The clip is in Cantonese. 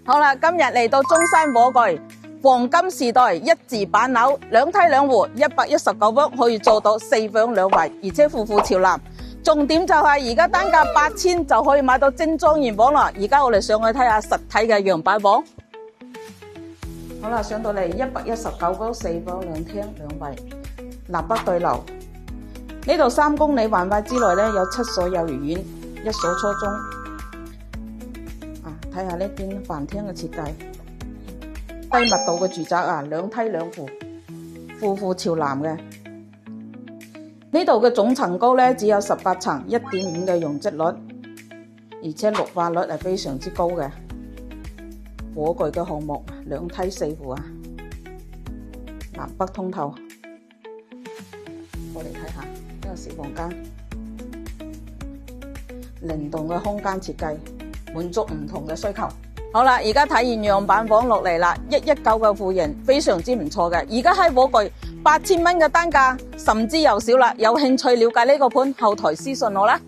好啦，今日嚟到中山火炬黃金時代一字板樓，兩梯兩戶，119方可以做到4房2衛，而且戶戶朝南。重點就係而家單價8000就可以買到精裝原房啦。而家我哋上去睇下實體嘅樣板房。好啦，上到嚟119方4房2廳2衛，南北對流。呢度3公里範圍之內咧有7所幼兒園，1所初中。睇下呢邊飯廳嘅設計，低密度嘅住宅啊，兩梯兩戶，戶戶朝南嘅。呢度嘅總層高咧只有18層，1.5嘅容積率，而且綠化率係非常之高嘅。火炬嘅項目，2梯4戶啊，南北通透。我哋睇下呢個小房間，靈動嘅空間設計。滿足唔同嘅需求。好啦，而家睇完樣板房落嚟啦，119嘅戶型非常之唔錯嘅。而家喺火炬8000蚊嘅單價，甚至又少啦。有興趣了解呢個盤，後台私信我啦。